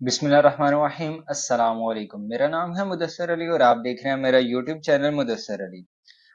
बिस्मिल्लाहिर्रहमानिर्रहीम अस्सलाम वालेकुम। मेरा नाम है मुदस्सर अली और आप देख रहे हैं मेरा यूट्यूब चैनल मुदस्सर अली।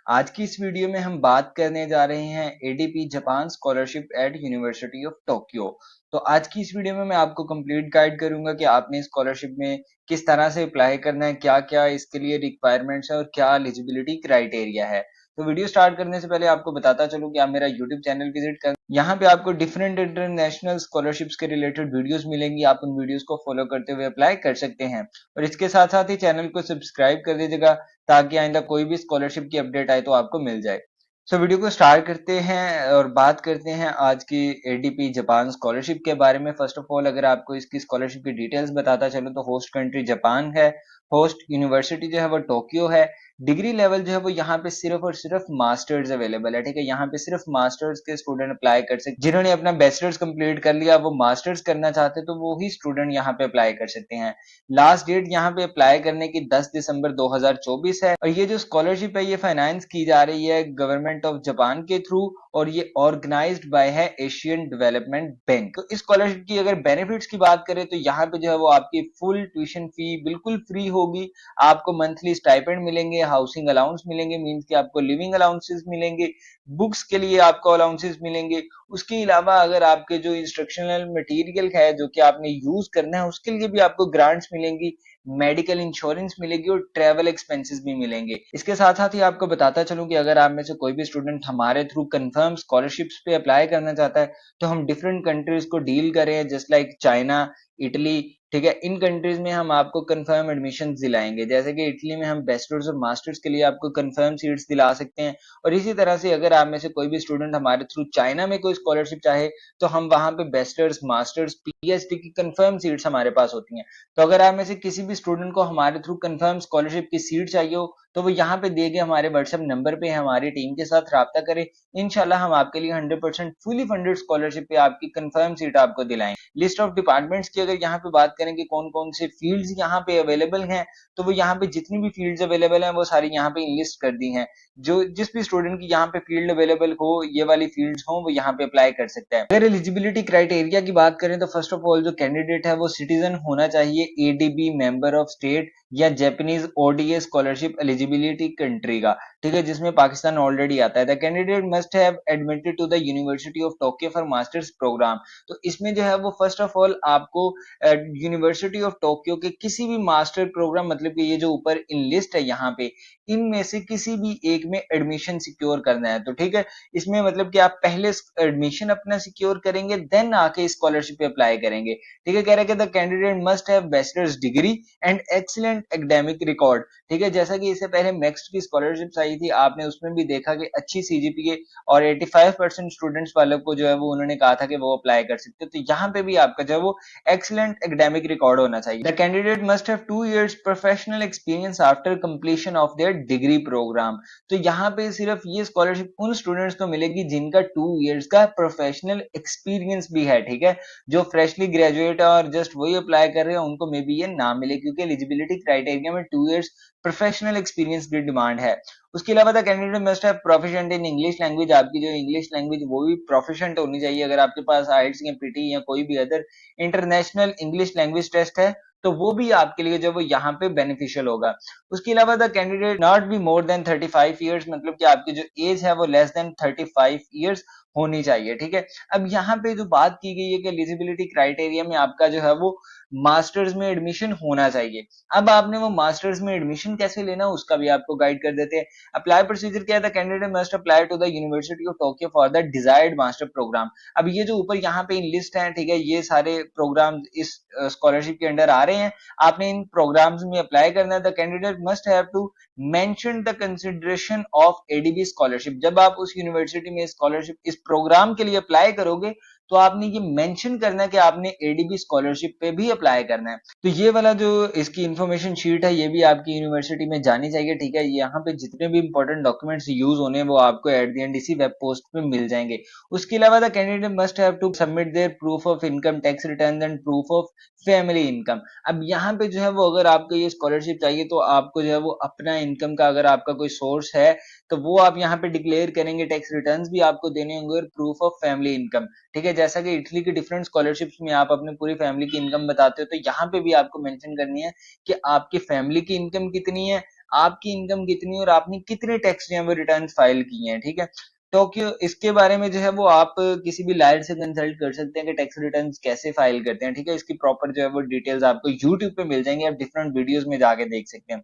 आज की इस वीडियो में हम बात करने जा रहे हैं ADP Japan scholarship eight university of Tokyo. तो आज की इस वीडियो में मैं आपको कंप्लीट गाइड करूंगा कि आपने स्कॉलरशिप में किस तरह से अप्लाई करना है, क्या क्या इसके लिए रिक्वायरमेंट्स है और क्या एलिजिबिलिटी क्राइटेरिया है। तो वीडियो स्टार्ट करने से पहले आपको बताता चलूं कि आप मेरा यूट्यूब चैनल विजिट कर, यहाँ पे आपको डिफरेंट इंटरनेशनल स्कॉलरशिप्स के रिलेटेड वीडियोस मिलेंगी। आप उन वीडियोस को फॉलो करते हुए अप्लाई कर सकते हैं और इसके साथ साथ ही चैनल को सब्सक्राइब कर दीजिएगा ताकि आइंदा कोई भी स्कॉलरशिप की अपडेट आए तो आपको मिल जाए। सो वीडियो को स्टार्ट करते हैं और बात करते हैं आज की एडीपी जापान स्कॉलरशिप के बारे में। फर्स्ट ऑफ ऑल अगर आपको इसकी स्कॉलरशिप की डिटेल्स बताता चलूं तो होस्ट कंट्री जापान है, होस्ट यूनिवर्सिटी जो है वो टोक्यो है। डिग्री लेवल जो है वो यहाँ पे सिर्फ और सिर्फ मास्टर्स अवेलेबल है, ठीक है। यहाँ पे सिर्फ मास्टर्स के स्टूडेंट अप्लाई कर सकते, जिन्होंने अपना बैचलर्स कंप्लीट कर लिया वो मास्टर्स करना चाहते तो वो ही स्टूडेंट यहाँ पे अप्लाई कर सकते हैं। लास्ट डेट यहाँ पे अप्लाई करने की 10 दिसंबर 2024 है और ये जो स्कॉलरशिप है ये फाइनेंस की जा रही है गवर्नमेंट ऑफ जापान के थ्रू और ये ऑर्गेनाइज्ड बाय है एशियन डेवलपमेंट बैंक। तो इस स्कॉलरशिप की अगर बेनिफिट्स की बात करें तो यहाँ पे जो है वो आपकी फुल ट्यूशन फी बिल्कुल फ्री होगी। आपको मंथली स्टाइपेंड मिलेंगे, हाउसिंग अलाउंस मिलेंगे, मींस कि आपको लिविंग अलाउंसेस मिलेंगे, बुक्स के लिए आपको अलाउंसेस मिलेंगे। उसके अलावा अगर आपके जो इंस्ट्रक्शनल मटेरियल है जो कि आपने यूज करना है उसके लिए भी आपको ग्रांट्स मिलेंगी, मेडिकल इंश्योरेंस मिलेगी और ट्रैवल एक्सपेंसेस भी मिलेंगे। इसके साथ साथ ही आपको बताता चलूं कि अगर आप में से कोई भी स्टूडेंट हमारे थ्रू कंफर्म स्कॉलरशिप्स पे अप्लाई करना चाहता है तो हम डिफरेंट कंट्रीज को डील कर रहे हैं, जस्ट लाइक चाइना, इटली, ठीक है। इन कंट्रीज में हम आपको कंफर्म एडमिशन दिलाएंगे, जैसे कि इटली में हम बैचलर्स और मास्टर्स के लिए आपको कंफर्म सीट्स दिला सकते हैं। और इसी तरह से अगर आप में से कोई भी स्टूडेंट हमारे थ्रू चाइना में कोई स्कॉलरशिप चाहे तो हम वहां पे बैचलर्स, मास्टर्स, पीएचडी की कंफर्म सीट्स हमारे पास होती हैं। तो अगर आप में से किसी भी स्टूडेंट को हमारे थ्रू कंफर्म स्कॉलरशिप की सीट चाहिए हो तो वो यहाँ पे दिए गए हमारे व्हाट्सएप नंबर पे हमारी टीम के साथ राब्ता करें। इंशाल्लाह हम आपके लिए 100% फुली फंडेड स्कॉलरशिप पे आपकी कंफर्म सीट आपको दिलाएंगे। लिस्ट ऑफ डिपार्टमेंट्स की अगर यहाँ पे बात करें कि कौन कौन से फील्ड्स यहाँ पे अवेलेबल हैं तो वो यहाँ पे जितनी भी फील्ड्स अवेलेबल हैं वो सारी यहाँ पे लिस्ट कर दी हैं। जो जिस भी स्टूडेंट की यहाँ पे फील्ड अवेलेबल हो, ये वाली फील्ड्स हो, वो यहाँ पे अप्लाई कर सकता है। अगर एलिजिबिलिटी क्राइटेरिया की बात करें तो फर्स्ट ऑफ ऑल जो कैंडिडेट है वो सिटीजन होना चाहिए एडीबी मेंबर ऑफ स्टेट या Japanese ODA scholarship eligibility country का, ठीक है, जिसमें पाकिस्तान ऑलरेडी आता है। The candidate must have admitted to the university of Tokyo for masters program. तो इसमें जो है वो फर्स्ट ऑफ ऑल आपको यूनिवर्सिटी ऑफ टोक्यो के किसी भी मास्टर प्रोग्राम, मतलब कि ये जो ऊपर इन लिस्ट है यहाँ पे, इनमें से किसी भी एक में एडमिशन सिक्योर करना है। तो ठीक है, इसमें मतलब कि आप पहले एडमिशन अपना सिक्योर करेंगे देन आके स्कॉलरशिप पे अप्लाई करेंगे। ठीक है, कह रहे हैं the candidate must have bachelors degree and excellent academic record. ठीक है, जैसा कि इससे पहले नेक्स्ट की स्कॉलरशिप आई थी आपने उसमें भी देखा कि अच्छी सीजीपीए और 85% स्टूडेंट्स वालों को जो है वो उन्होंने कहा था कि वो अप्लाई कर सकते हो। तो यहाँ पे भी आपका जो है वो excellent academic record होना चाहिए। The candidate must have 2 years professional experience after completion of their degree program। तो यहाँ पे सिर्फ ये स्कॉलरशिप उन स्टूडेंट्स को मिलेगी जिनका 2 years का प्रोफेशनल एक्सपीरियंस भी है, ठीक है। जो फ्रेशली ग्रेजुएट है और जस्ट वही अप्लाई कर रहे हैं उनको मे बी ये ना मिले, क्योंकि एलिजिबिलिटी क्राइटेरिया में 2 years प्रोफेशनल एक्सपीरियंस की डिमांड है। उसके अलावा the candidate must have proficient in English language. आपकी जो इंग्लिश लैंग्वेज वो भी प्रोफिशिएंट होनी चाहिए। अगर आपके पास आइल्स या पीटी या कोई भी other international English language test है तो वो भी आपके लिए जो वो यहाँ पे बेनिफिशियल होगा। उसके अलावा the candidate not be more than 35 years, मतलब कि आपकी जो एज है वो लेस देन 35 ईयर्स होनी चाहिए, ठीक है। अब यहाँ पे जो बात की गई है कि एलिजिबिलिटी क्राइटेरिया में आपका जो है वो मास्टर्स में एडमिशन होना चाहिए। अब आपने वो मास्टर्स में एडमिशन कैसे लेना उसका भी आपको गाइड कर देते हैं। अप्लाई प्रोसीजर क्या है, the candidate must apply to the university of Tokyo for the desired master program. अब ये जो ऊपर यहाँ पे इन लिस्ट है, ठीक है, ये सारे प्रोग्राम इस स्कॉलरशिप के अंडर आ रहे हैं। आपने इन प्रोग्राम्स में अप्लाई करना है। The candidate must have to mention the consideration of ADB scholarship. जब आप उस यूनिवर्सिटी में स्कॉलरशिप इस प्रोग्राम के लिए अप्लाई करोगे तो आपने ये मेंशन करना है कि आपने एडीबी स्कॉलरशिप पे भी अप्लाई करना है। तो ये वाला जो इसकी इंफॉर्मेशन शीट है ये भी आपकी यूनिवर्सिटी में जानी चाहिए, ठीक है। यहाँ पे जितने भी इंपॉर्टेंट डॉक्यूमेंट्स यूज होने वो आपको एट द एंड इसी वेब पोस्ट पे मिल जाएंगे। उसके अलावा the candidate must have to submit their proof of income tax return and proof of family income. अब यहाँ पे जो है वो अगर आपको ये स्कॉलरशिप चाहिए तो आपको जो है वो अपना इनकम का अगर आपका कोई सोर्स है तो वो आप यहाँ पे डिक्लेयर करेंगे, टैक्स रिटर्न्स भी आपको देने होंगे और प्रूफ ऑफ फैमिली इनकम। ठीक है, जैसा कि इटली की डिफरेंट स्कॉलरशिप्स में आप अपनी पूरी फैमिली की इनकम बताते हो, तो यहाँ पे भी आपको मेंशन करनी है कि आपकी फैमिली की इनकम कितनी है, आपकी इनकम कितनी है और आपने कितने टैक्स जो है वो रिटर्न फाइल किए हैं। ठीक है, टोक्यो इसके बारे में जो है वो आप किसी भी लायर से कंसल्ट कर सकते हैं कि टैक्स रिटर्न्स कैसे फाइल करते हैं। ठीक है, इसकी प्रॉपर जो है वो डिटेल्स आपको यूट्यूब पे मिल जाएंगे, आप डिफरेंट वीडियोस में जाके देख सकते हैं।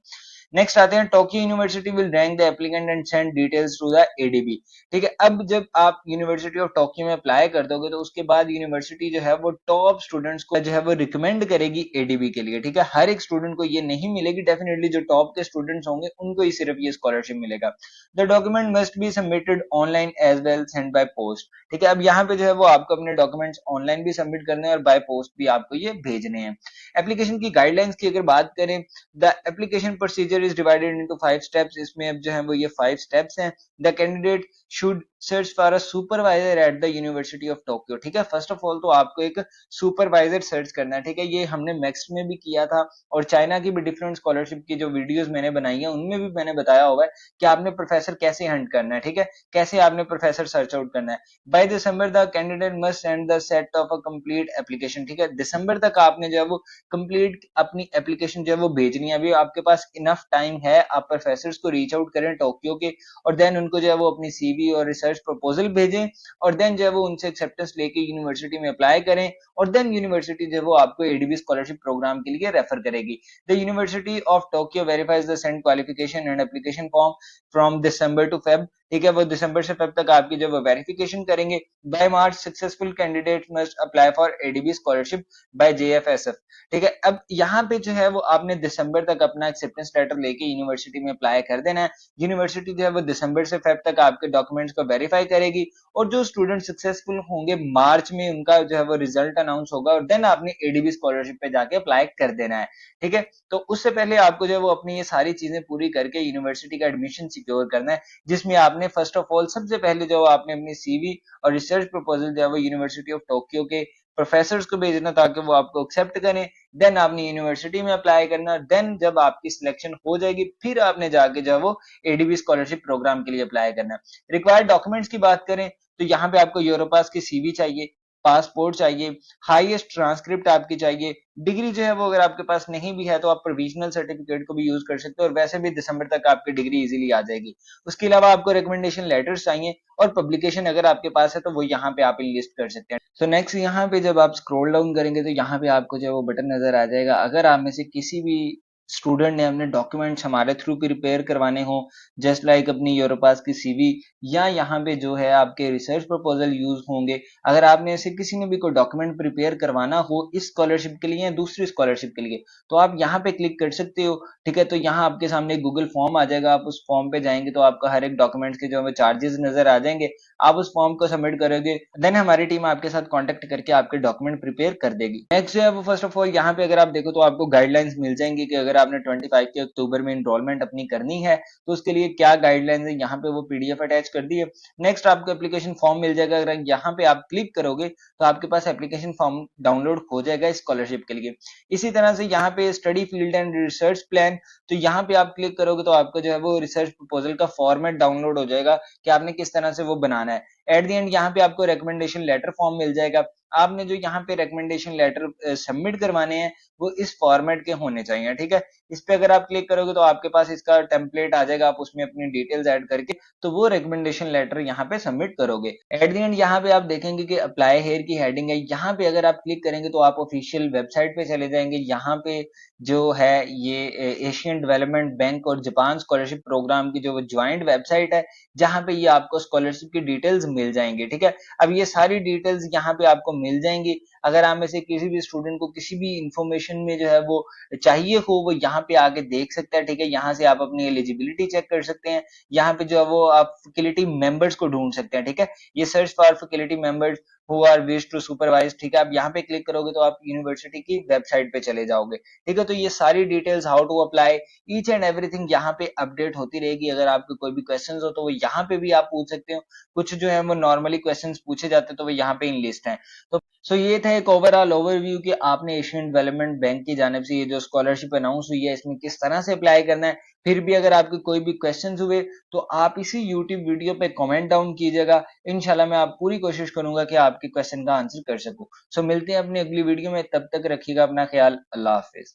नेक्स्ट आते हैं, Tokyo university will rank the applicant and send details to the ADB. ठीक है, अब जब आप यूनिवर्सिटी ऑफ टोक्यो में अप्लाई कर दोगे तो उसके बाद यूनिवर्सिटी जो है वो टॉप स्टूडेंट्स को जो है वो रिकमेंड करेगी एडीबी के लिए। ठीक है, हर एक स्टूडेंट को ये नहीं मिलेगी, डेफिनेटली जो टॉप के स्टूडेंट्स होंगे उनको ही सिर्फ ये स्कॉलरशिप मिलेगा। The document must be submitted online as well send by post. ठीक है, अब यहाँ पे जो है वो आपको अपने डॉक्यूमेंट्स ऑनलाइन भी सबमिट करने हैं और बाय पोस्ट भी आपको ये भेजने हैं। एप्लीकेशन की गाइडलाइंस की अगर बात करें, the application procedure is divided into 5 steps. इसमें अब जो है वो ये 5 स्टेप्स हैं। The candidate should search for a supervisor at the university of Tokyo. ठीक है, फर्स्ट ऑफ ऑल तो आपको एक सुपरवाइजर सर्च करना है। ठीक है, ये हमने मैक्स में भी किया था और चाइना की भी डिफरेंट स्कॉलरशिप की जो वीडियोस मैंने बनाई है उनमें भी मैंने बताया हुआ है कि आपने प्रोफेसर कैसे हंट करना है। ठीक है, कैसे आपने प्रोफेसर सर्च आउट करना है। By December the candidate must send the set of a complete application. ठीक है, दिसंबर तक आपने जो है वो कंप्लीट अपनी एप्लीकेशन जो है वो भेजनी है। अभी आपके पास इनफ टाइम है, आप प्रोफेसर्स को रीच आउट करें टोक्यो के और देन उनको जो है वो अपनी सीवी और रिसर्च प्रपोजल भेजें और देन जो है वो उनसे एक्सेप्टेंस लेके यूनिवर्सिटी में अप्लाई करें और देन यूनिवर्सिटी जो है वो आपको एडीबी स्कॉलरशिप प्रोग्राम के लिए रेफर करेगी। The university of Tokyo verifies the sent qualification and application form from December to Feb. ठीक है, वो दिसंबर से फेब तक आपकी जो वो वेरिफिकेशन करेंगे। By March successful candidate must apply for ADB scholarship by JFSF. ठीक है, अब यहाँ पे जो है वो आपने दिसंबर तक अपना एक्सेप्टेंस लेटर लेके यूनिवर्सिटी में अप्लाई कर देना है। यूनिवर्सिटी जो है वो दिसंबर से फेब तक आपके डॉक्यूमेंट्स को वेरीफाई करेगी और जो स्टूडेंट सक्सेसफुल होंगे मार्च में उनका जो है वो रिजल्ट अनाउंस होगा और देन आपने एडीबी स्कॉलरशिप पे जाके अप्लाई कर देना है। ठीक है, तो उससे पहले आपको जो है वो अपनी ये सारी चीजें पूरी करके यूनिवर्सिटी का एडमिशन सिक्योर करना है, जिसमें आपने फर्स्ट ऑफ ऑल सबसे पहले जो आपने अपनी सीवी और रिसर्च प्रपोजल जो है वो यूनिवर्सिटी ऑफ टोक्यो के प्रोफेसर्स को भेजना ताकि वो आपको एक्सेप्ट करें। देन आपने यूनिवर्सिटी में अप्लाई करना, देन जब आपकी सिलेक्शन हो जाएगी फिर आपने जाके जो है वो एडीबी स्कॉलरशिप प्रोग्राम के लिए अप्लाई करना। रिक्वायर्ड डॉक्यूमेंट्स की बात करें तो यहाँ पे आपको यूरोपास की सीवी चाहिए, पासपोर्ट चाहिए, हाईएस्ट ट्रांसक्रिप्ट आपकी चाहिए, डिग्री जो है वो अगर आपके पास नहीं भी है तो आप प्रोविजनल सर्टिफिकेट को भी यूज कर सकते हो और वैसे भी दिसंबर तक आपकी डिग्री इजीली आ जाएगी। उसके अलावा आपको रिकमेंडेशन लेटर्स चाहिए और पब्लिकेशन अगर आपके पास है तो वो यहाँ पे आप लिस्ट कर सकते हैं। तो नेक्स्ट यहाँ पे जब आप स्क्रॉल डाउन करेंगे तो यहाँ पे आपको जो है वो बटन नजर आ जाएगा। अगर आप में से किसी भी स्टूडेंट ने अपने डॉक्यूमेंट्स हमारे थ्रू प्रिपेयर करवाने हो, जस्ट लाइक अपनी यूरोपास की सीवी या यहाँ पे जो है आपके रिसर्च प्रपोजल यूज होंगे, अगर आपने ऐसे किसी ने भी कोई डॉक्यूमेंट प्रिपेयर करवाना हो इस स्कॉलरशिप के लिए या दूसरी स्कॉलरशिप के लिए तो आप यहाँ पे क्लिक कर सकते हो। ठीक है, तो यहाँ आपके सामने गूगल फॉर्म आ जाएगा, आप उस फॉर्म पे जाएंगे तो आपका हर एक डॉक्यूमेंट्स के जो है चार्जेस नजर आ जाएंगे। आप उस फॉर्म को सबमिट करोगे, देन हमारी टीम आपके साथ कांटेक्ट करके आपके डॉक्यूमेंट प्रिपेयर कर देगी। नेक्स्ट जो है वो फर्स्ट ऑफ ऑल यहाँ पे अगर आप देखो तो आपको गाइडलाइंस मिल जाएंगी कि अगर आपने 25 के अक्टूबर में इनरोलमेंट अपनी करनी है तो उसके लिए क्या गाइडलाइंस है, यहाँ पे वो पीडीएफ अटैच कर दी है। नेक्स्ट आपको एप्लीकेशन फॉर्म मिल जाएगा, अगर यहाँ पे आप क्लिक करोगे तो आपके पास एप्लीकेशन फॉर्म डाउनलोड हो जाएगा स्कॉलरशिप के लिए। इसी तरह से यहाँ पे study field and research plan, तो यहाँ पे आप क्लिक करोगे तो आपको जो है वो रिसर्च प्रपोजल का फॉर्मेट डाउनलोड हो जाएगा कि आपने किस तरह से वो बनाना है। एट द एंड यहाँ पे आपको रिकमेंडेशन लेटर फॉर्म मिल जाएगा। आपने जो यहाँ पे रिकमेंडेशन लेटर सबमिट करवाने हैं वो इस फॉर्मेट के होने चाहिए। ठीक है, इस पे अगर आप क्लिक करोगे तो आपके पास इसका टेम्पलेट आ जाएगा, आप उसमें अपनी डिटेल्स ऐड करके तो वो रिकमेंडेशन लेटर यहाँ पे सबमिट करोगे। एट द एंड यहाँ पे आप देखेंगे कि अप्लाई हेयर की हेडिंग है, यहाँ पे अगर आप क्लिक करेंगे तो आप ऑफिशियल वेबसाइट पे चले जाएंगे। यहाँ पे जो है ये एशियन डेवलपमेंट बैंक और जापान स्कॉलरशिप प्रोग्राम की जो ज्वाइंट वेबसाइट है जहां पे ये आपको स्कॉलरशिप की डिटेल्स मिल जाएंगी। ठीक है, अब ये सारी डिटेल्स यहाँ पे आपको मिल जाएंगी। अगर आप में से किसी भी स्टूडेंट को किसी भी इंफॉर्मेशन में जो है वो चाहिए हो वो यहाँ पे आके देख सकता है। ठीक है, यहाँ से आप अपनी एलिजिबिलिटी चेक कर सकते हैं, यहाँ पे जो है वो आप फैकल्टी मेंबर्स को ढूंढ सकते हैं। ठीक है, ये search for faculty members who are wish to supervise. ठीक है, आप यहाँ पे क्लिक करोगे तो आप यूनिवर्सिटी की वेबसाइट पे चले जाओगे। ठीक है, तो ये सारी details how to apply each and everything यहाँ पे अपडेट होती रहेगी। अगर आपको कोई भी क्वेश्चंस हो तो वो यहाँ पे भी आप पूछ सकते हो। कुछ जो है वो नॉर्मली क्वेश्चंस पूछे जाते हैं तो वो यहाँ पे इन लिस्ट हैं। तो सो ये थे था एक ओवरऑल ओवरव्यू कि आपने एशियन डेवलपमेंट बैंक की जानिब से ये जो स्कॉलरशिप अनाउंस हुई है इसमें किस तरह से अप्लाई करना है। फिर भी अगर आपके कोई भी क्वेश्चंस हुए तो आप इसी यूट्यूब वीडियो पे कमेंट डाउन कीजिएगा। इंशाल्लाह मैं आप पूरी कोशिश करूंगा कि आपके क्वेश्चन का आंसर कर सकूं। सो मिलते हैं अपनी अगली वीडियो में, तब तक रखिएगा अपना ख्याल। अल्लाह हाफिज।